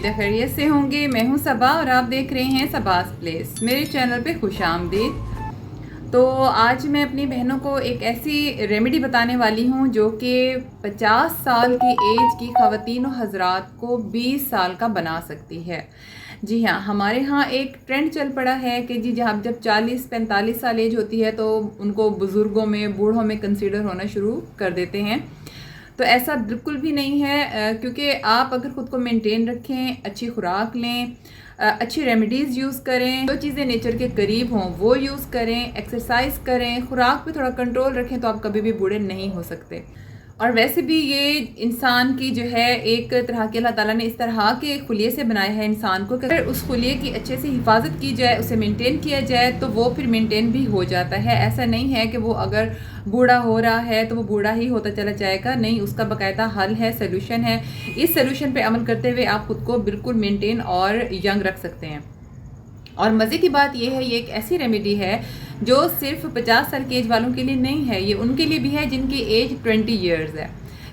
उम्मीद है खैरियत से होंगे। मैं हूं सबा और आप देख रहे हैं सबास प्लेस। मेरे चैनल पे खुशामदीद। तो आज मैं अपनी बहनों को एक ऐसी रेमेडी बताने वाली हूं जो कि 50 साल की एज की ख़वातीन और हज़रात को 20 साल का बना सकती है। जी हाँ, हमारे यहाँ एक ट्रेंड चल पड़ा है कि जी जहाँ जब 40-45 साल एज होती है तो उनको बुज़ुर्गों में, बूढ़ों में कंसीडर होना शुरू कर देते हैं। तो ऐसा बिल्कुल भी नहीं है, क्योंकि आप अगर ख़ुद को मेंटेन रखें, अच्छी खुराक लें, अच्छी रेमेडीज़ यूज़ करें, जो चीज़ें नेचर के करीब हों वो यूज़ करें, एक्सरसाइज करें, खुराक पे थोड़ा कंट्रोल रखें, तो आप कभी भी बूढ़े नहीं हो सकते। और वैसे भी ये इंसान की जो है एक तरह के अल्लाह ताला ने इस तरह के खुलिये से बनाया है इंसान को कि अगर उस खुलिये की अच्छे से हिफाजत की जाए, उसे मेंटेन किया जाए तो वो फिर मेंटेन भी हो जाता है। ऐसा नहीं है कि वो अगर बूढ़ा हो रहा है तो वो बूढ़ा ही होता चला जाएगा, नहीं, उसका बाकायदा हल है, सोल्यूशन है। इस सोल्यूशन पे अमल करते हुए आप खुद को बिल्कुल मेंटेन और यंग रख सकते हैं। और मज़े की बात यह है, ये एक ऐसी रेमेडी है जो सिर्फ 50 साल की एज वालों के लिए नहीं है, ये उनके लिए भी है जिनकी एज 20 ईयर्स है।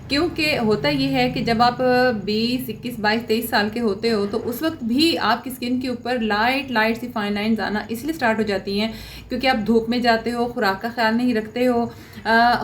क्योंकि होता ये है कि जब आप 20, 21, 22, 23 साल के होते हो तो उस वक्त भी आपकी स्किन के ऊपर लाइट लाइट सी फाइन लाइन्स आना इसलिए स्टार्ट हो जाती हैं क्योंकि आप धूप में जाते हो, खुराक का ख्याल नहीं रखते हो,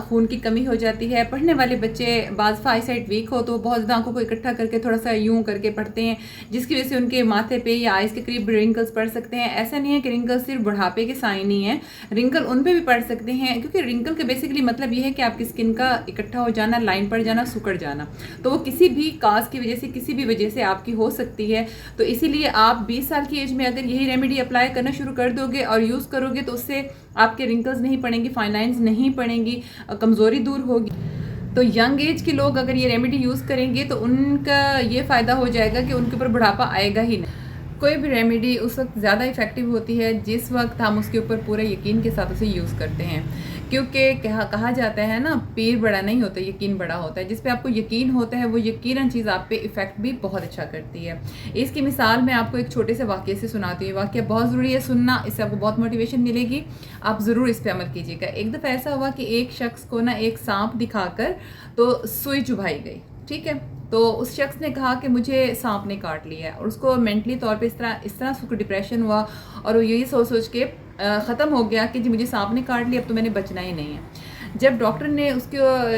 खून की कमी हो जाती है। पढ़ने वाले बच्चे बाज़ आई साइट वीक हो तो बहुत ज़्यादा आंखों को इकट्ठा करके थोड़ा सा यूं करके पढ़ते हैं, जिसकी वजह से उनके माथे पे या आइज़ के करीब रिंकल्स पड़ सकते हैं। ऐसा नहीं है कि रिंकल्स सिर्फ बुढ़ापे के साइन ही हैं, रिंकल उन पे भी पड़ सकते हैं, क्योंकि रिंकल का बेसिकली मतलब ये है कि आपकी स्किन का इकट्ठा हो जाना, लाइन पड़ जाना, सुकड़ जाना। तो वो किसी भी काज की वजह से, किसी भी वजह से आपकी हो सकती है। तो इसीलिए आप 20 साल की एज में अगर यही रेमेडी अप्लाई करना शुरू कर दोगे और यूज़ करोगे तो उससे आपके रिंकल्स नहीं पड़ेंगी, फाइन लाइन्स नहीं पड़ेंगी, कमज़ोरी दूर होगी। तो यंग एज के लोग अगर ये रेमेडी यूज़ करेंगे तो उनका ये फ़ायदा हो जाएगा कि उनके ऊपर बुढ़ापा आएगा ही नहीं। कोई भी रेमेडी उस वक्त ज़्यादा इफ़ेक्टिव होती है जिस वक्त हम उसके ऊपर पूरे यकीन के साथ उसे यूज़ करते हैं, क्योंकि कहा जाता है ना, पीर बड़ा नहीं होता, यकीन बड़ा होता है। जिस पे आपको यकीन होता है वो यकीनन चीज़ आप पे इफ़ेक्ट भी बहुत अच्छा करती है। इसकी मिसाल मैं आपको एक छोटे से वाक़ये से सुनाती हूँ। वाक़या बहुत ज़रूरी है सुनना, इससे आपको बहुत मोटिवेशन मिलेगी, आप ज़रूर इस पर अमल कीजिएगा। एक दफ़ा ऐसा हुआ कि एक शख्स को ना एक सांप दिखाकर तो सुई चुभाई गई, ठीक है। तो उस शख्स ने कहा कि मुझे सांप ने काट लिया है, और उसको मेंटली तौर पे इस तरह उसको डिप्रेशन हुआ और वो यही सोच के ख़त्म हो गया कि जी मुझे सांप ने काट लिया, अब तो मैंने बचना ही नहीं है। जब डॉक्टर ने उसकी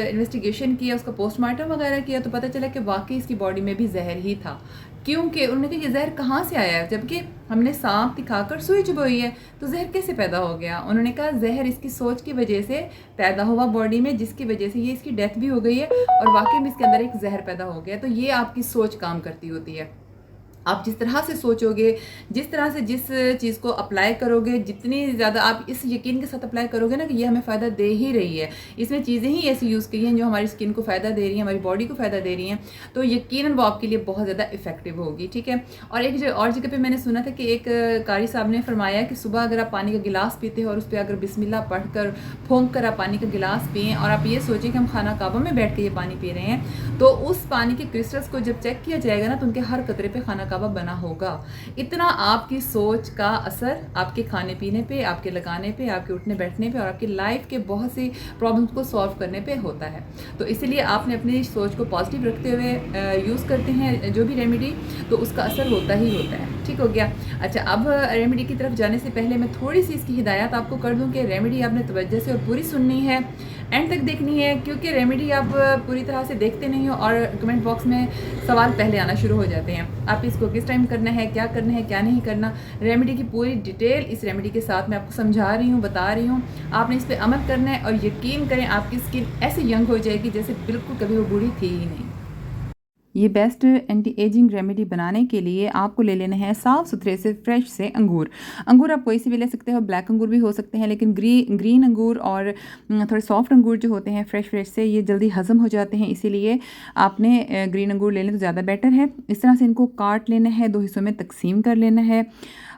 इन्वेस्टिगेशन किया, उसका पोस्टमार्टम वगैरह किया, तो पता चला कि वाकई इसकी बॉडी में भी जहर ही था। क्योंकि उन्होंने कहा ये जहर कहाँ से आया है, जबकि हमने सांप दिखाकर सुई चुभोई है, तो जहर कैसे पैदा हो गया। उन्होंने कहा जहर इसकी सोच की वजह से पैदा हुआ बॉडी में, जिसकी वजह से ये इसकी डेथ भी हो गई है और वाकई में इसके अंदर एक जहर पैदा हो गया। तो ये आपकी सोच काम करती होती है। आप जिस तरह से सोचोगे, जिस तरह से जिस चीज़ को अप्लाई करोगे, जितनी ज़्यादा आप इस यकीन के साथ अप्लाई करोगे ना कि ये हमें फ़ायदा दे ही रही है, इसमें चीज़ें ही ऐसी यूज़ की हैं जो हमारी स्किन को फ़ायदा दे रही हैं, हमारी बॉडी को फ़ायदा दे रही हैं, तो यकीनन वो आपके लिए बहुत ज़्यादा इफ़ेक्टिव होगी, ठीक है। और एक और जगह पर मैंने सुना था कि एक कारी साहब ने फरमाया कि सुबह अगर आप पानी का गिलास पीते हो और उस पर अगर बिस्मिल्लाह पढ़ कर फूंक कर आप पानी का गिलास पिएँ और आप ये सोचें कि हम खाना काबा में बैठ के ये पानी पी रहे हैं, तो उस पानी के क्रिस्टल्स को जब चेक किया जाएगा ना तो उनके हर कतरे पे खाना काबा बना होगा। इतना आपकी सोच का असर आपके खाने पीने पे, आपके लगाने पे, आपके उठने बैठने पे और आपकी लाइफ के बहुत सी प्रॉब्लम्स को सॉल्व करने पे होता है। तो इसलिए आपने अपनी सोच को पॉजिटिव रखते हुए यूज़ करते हैं जो भी रेमेडी, तो उसका असर होता ही होता है। ठीक हो गया। अच्छा, अब रेमेडी की तरफ जाने से पहले मैं थोड़ी सी इसकी हिदायत आपको कर दूं कि रेमेडी आपने तवज्जो से और पूरी सुननी है, एंड तक देखनी है, क्योंकि रेमेडी आप पूरी तरह से देखते नहीं हो और कमेंट बॉक्स में सवाल पहले आना शुरू हो जाते हैं, आप इसको किस टाइम करना है, क्या करना है, क्या नहीं करना। रेमेडी की पूरी डिटेल इस रेमेडी के साथ मैं आपको समझा रही हूँ, बता रही हूँ। आपने इस पर अमल करना है और यकीन करें आपकी स्किन ऐसे यंग हो जाएगी जैसे बिल्कुल कभी वो बूढ़ी थी ही नहीं। ये बेस्ट एंटी एजिंग रेमेडी बनाने के लिए आपको ले लेना है साफ़ सुथरे से फ्रेश से अंगूर। अंगूर आप कोई सी भी ले सकते हो, ब्लैक अंगूर भी हो सकते हैं, लेकिन ग्रीन अंगूर और थोड़े सॉफ्ट अंगूर जो होते हैं फ्रेश से, ये जल्दी हज़म हो जाते हैं, इसीलिए आपने ग्रीन अंगूर ले लें तो ज़्यादा बेटर है। इस तरह से इनको काट लेना है, 2 हिस्सों में तकसीम कर लेना है।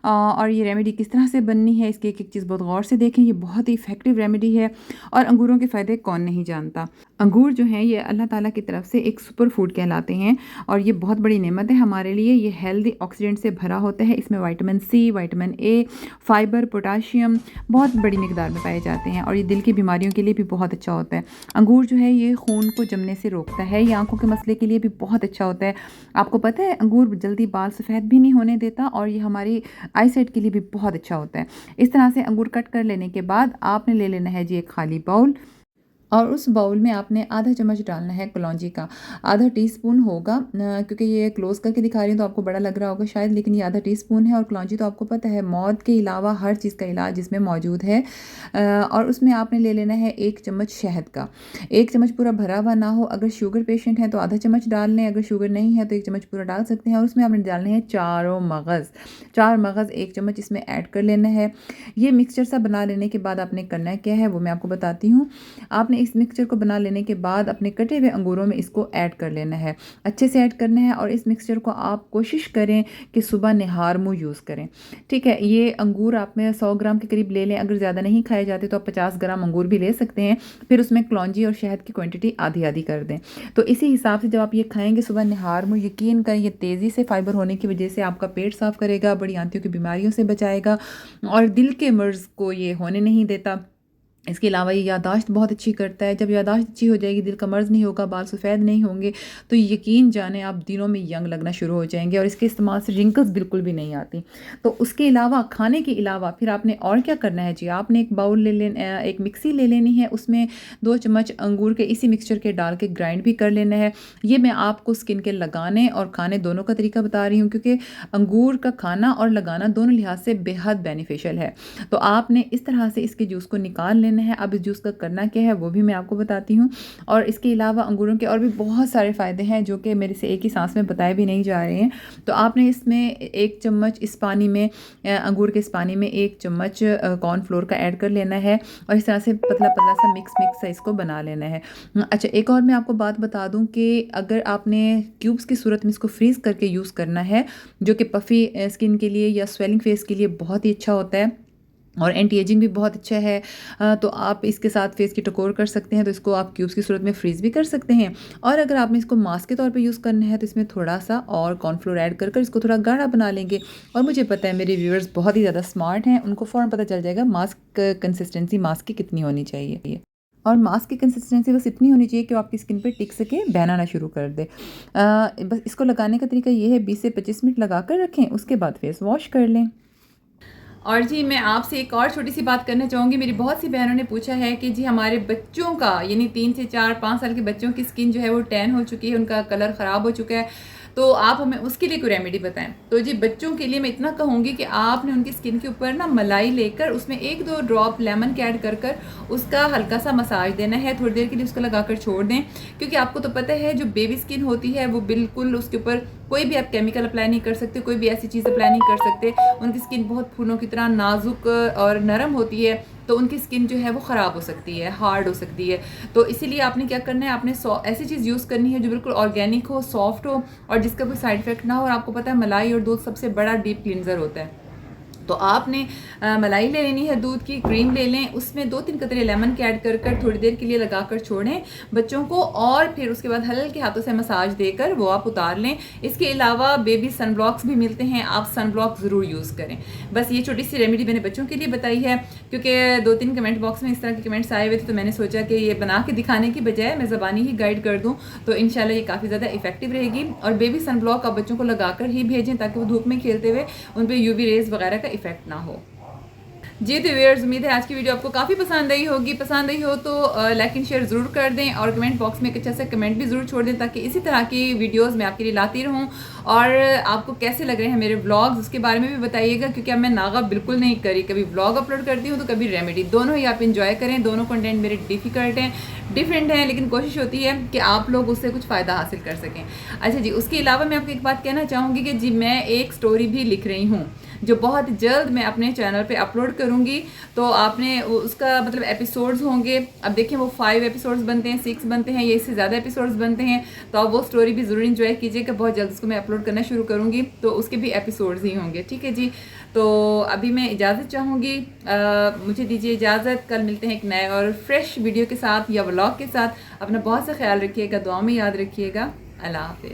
और ये रेमेडी किस तरह से बननी है, इसकी एक एक चीज़ बहुत गौर से देखें। ये बहुत ही इफ़ेक्टिव रेमेडी है और अंगूरों के फ़ायदे कौन नहीं जानता। अंगूर जो हैं ये अल्लाह ताला की तरफ से एक सुपर फूड कहलाते हैं और ये बहुत बड़ी नेमत है हमारे लिए। ये हेल्दी ऑक्सीडेंट से भरा होता है। इसमें vitamin C, vitamin A, fibre, potassium बहुत बड़ी मिकदार में पाए जाते हैं और ये दिल की बीमारियों के लिए भी बहुत अच्छा होता है। अंगूर जो है ये खून को जमने से रोकता है। ये आंखों के मसले के लिए भी बहुत अच्छा होता है। आपको पता है अंगूर जल्दी बाल सफ़ेद भी नहीं होने देता और ये हमारी आईसाइट के लिए भी बहुत अच्छा होता है। इस तरह से अंगूर कट कर लेने के बाद आपने ले लेना है जी एक खाली बाउल और उस बाउल में आपने आधा चम्मच डालना है कलौंजी का। आधा टीस्पून होगा, क्योंकि ये क्लोज करके दिखा रही हूँ तो आपको बड़ा लग रहा होगा शायद, लेकिन ये आधा टीस्पून है। और कलौंजी तो आपको पता है मौत के अलावा हर चीज़ का इलाज इसमें मौजूद है। और उसमें आपने ले लेना है 1 चम्मच शहद का। 1 चम्मच पूरा भरा हुआ ना हो, अगर शुगर पेशेंट हैं तो आधा चम्मच डाल लें, अगर शुगर नहीं है तो 1 चम्मच पूरा डाल सकते हैं। और उसमें आपने डालने हैं 4 मगज़ 1 चम्मच इसमें ऐड कर लेना है। ये मिक्सचर सा बना लेने के बाद आपने करना क्या है वो मैं आपको बताती हूँ। आपने इस मिक्सचर को बना लेने के बाद अपने कटे हुए अंगूरों में इसको ऐड कर लेना है, अच्छे से ऐड करना है। और इस मिक्सचर को आप कोशिश करें कि सुबह निहार मुँह यूज़ करें, ठीक है। ये अंगूर आप में 100 ग्राम के करीब ले लें। अगर ज़्यादा नहीं खाए जाते तो आप 50 ग्राम अंगूर भी ले सकते हैं। फिर उसमें कलौंजी और शहद की क्वांटिटी आधी आधी कर दें। तो इसी हिसाब से जब आप ये खाएंगे सुबह निहार मुँह, यकीन करें ये तेज़ी से फाइबर होने की वजह से आपका पेट साफ़ करेगा, बड़ी आंतियों की बीमारियों से बचाएगा और दिल के मर्ज़ को ये होने नहीं देता। इसके अलावा ये यादाश्त बहुत अच्छी करता है। जब यादाश्त अच्छी हो जाएगी, दिल का मर्ज़ नहीं होगा, बाल सफ़ेद नहीं होंगे, तो यकीन जाने आप दिनों में यंग लगना शुरू हो जाएंगे। और इसके इस्तेमाल से रिंकल्स बिल्कुल भी नहीं आती। तो उसके अलावा खाने के अलावा फिर आपने और क्या करना है जी, आपने एक बाउल ले लेना, एक मिक्सी ले लेनी है, उसमें 2 चम्मच अंगूर के इसी मिक्सचर के डाल के ग्राइंड भी कर लेना है। ये मैं आपको स्किन के लगाने और खाने दोनों का तरीका बता रही हूँ, क्योंकि अंगूर का खाना और लगाना दोनों लिहाज से बेहद बेनिफिशियल है। तो आपने इस तरह से इसके जूस को निकाल लेना है। अब इस जूस का करना क्या है वो भी मैं आपको बताती हूँ। और इसके अलावा अंगूरों के और भी बहुत सारे फ़ायदे हैं जो कि मेरे से एक ही सांस में बताए भी नहीं जा रहे हैं। तो आपने इसमें 1 चम्मच इस पानी में, अंगूर के इस पानी में 1 चम्मच कॉर्नफ्लोर का ऐड कर लेना है और इस तरह से पतला पतला सा मिक्स सा इसको बना लेना है। अच्छा, एक और मैं आपको बात बता दूं कि अगर आपने क्यूब्स की सूरत में इसको फ्रीज़ करके यूज़ करना है, जो कि पफ़ी स्किन के लिए या स्वेलिंग फेस के लिए बहुत ही अच्छा होता है और एंटी एजिंग भी बहुत अच्छा है, तो आप इसके साथ फेस की टकोर कर सकते हैं। तो इसको आप क्यूब्स की सूरत में फ्रीज़ भी कर सकते हैं। और अगर आपने इसको मास्क के तौर पे यूज़ करना है तो इसमें थोड़ा सा और कॉर्नफ्लोर ऐड कर इसको थोड़ा गाढ़ा बना लेंगे। और मुझे पता है मेरे व्यूअर्स बहुत ही ज़्यादा स्मार्ट हैं, उनको फ़ौरन पता चल जाएगा मास्क कंसिस्टेंसी मास्क की कितनी होनी चाहिए। और मास्क की कंसिस्टेंसी बस इतनी होनी चाहिए कि वो आपकी स्किन पे टिक सके, बहना ना शुरू कर दे। बस इसको लगाने का तरीका ये है, 20 से 25 मिनट लगा कर रखें, उसके बाद फेस वॉश कर लें। और जी मैं आपसे एक और छोटी सी बात करना चाहूँगी। मेरी बहुत सी बहनों ने पूछा है कि जी हमारे बच्चों का, यानी 3 से 4-5 साल के बच्चों की स्किन जो है वो टैन हो चुकी है, उनका कलर ख़राब हो चुका है, तो आप हमें उसके लिए कोई रेमेडी बताएं। तो जी बच्चों के लिए मैं इतना कहूँगी कि आपने उनकी स्किन के ऊपर ना मलाई लेकर उसमें 1-2 ड्रॉप लेमन के ऐड कर उसका हल्का सा मसाज देना है। थोड़ी देर के लिए उसको लगाकर छोड़ दें, क्योंकि आपको तो पता है जो बेबी स्किन होती है वो बिल्कुल उसके ऊपर कोई भी आप केमिकल अप्लाई नहीं कर सकते, कोई भी ऐसी चीज़ अप्लाई नहीं कर सकते। उनकी स्किन बहुत फूलों की तरह नाजुक और नरम होती है, तो उनकी स्किन जो है वो ख़राब हो सकती है, हार्ड हो सकती है। तो इसीलिए आपने क्या करना है, आपने ऐसी चीज़ यूज़ करनी है जो बिल्कुल ऑर्गेनिक हो, सॉफ्ट हो और जिसका कोई साइड इफेक्ट ना हो। और आपको पता है मलाई और दूध सबसे बड़ा डीप क्लींजर होता है। तो आपने मलाई ले लेनी है, दूध की क्रीम ले लें, उसमें 2-3 कतरे लेमन के ऐड कर थोड़ी देर के लिए लगाकर छोड़ें बच्चों को, और फिर उसके बाद हल्के हाथों से मसाज देकर वो आप उतार लें। इसके अलावा बेबी सनब्लॉक्स भी मिलते हैं, आप सनब्लॉक ज़रूर यूज़ करें। बस ये छोटी सी रेमेडी मैंने बच्चों के लिए बताई है, क्योंकि 2-3 कमेंट बॉक्स में इस तरह के कमेंट्स आए हुए थे, तो मैंने सोचा कि ये बना के दिखाने की बजाय मैं ज़बानी ही गाइड कर दूँ, तो इंशाल्लाह ये काफ़ी ज़्यादा इफेक्टिव रहेगी। और बेबी सनब्लॉक आप बच्चों को लगाकर ही भेजें ताकि वो धूप में खेलते हुए उन पर UV रेज वगैरह का इफेक्ट ना हो। जी तो व्यूअर्स, उम्मीद है आज की वीडियो आपको काफ़ी पसंद आई होगी। पसंद आई हो तो लाइक एंड शेयर ज़रूर कर दें और कमेंट बॉक्स में एक अच्छा सा कमेंट भी ज़रूर छोड़ दें, ताकि इसी तरह की वीडियोस मैं आपके लिए लाती रहूं। और आपको कैसे लग रहे हैं मेरे व्लॉग्स, उसके बारे में भी बताइएगा, क्योंकि अब मैं नागा बिल्कुल नहीं करी, कभी व्लॉग अपलोड करती हूँ तो कभी रेमेडी, दोनों ही आप इंजॉय करें। दोनों कंटेंट मेरे डिफ़िकल्ट हैं, डिफरेंट हैं, लेकिन कोशिश होती है कि आप लोग उससे कुछ फ़ायदा हासिल कर सकें। अच्छा जी, उसके अलावा मैं आपको एक बात कहना चाहूँगी कि जी मैं एक स्टोरी भी लिख रही हूँ जो बहुत जल्द मैं अपने चैनल पे अपलोड करूँगी। तो आपने उसका मतलब एपिसोड्स होंगे, अब देखिए वो 5 एपिसोड्स बनते हैं, 6 बनते हैं, या इससे ज़्यादा एपिसोड्स बनते हैं, तो आप वो स्टोरी भी ज़रूर इंजॉय कीजिएगा। बहुत जल्द उसको मैं अपलोड करना शुरू करूँगी, तो उसके भी एपिसोड्स ही होंगे, ठीक है जी। तो अभी मैं इजाज़त चाहूँगी, मुझे दीजिए इजाज़त। कल मिलते हैं एक नए और फ्रेश वीडियो के साथ या व्लॉग के साथ। अपना बहुत सा ख्याल रखिएगा, दुआ में याद रखिएगा। अल्लाह हाफ़िज़।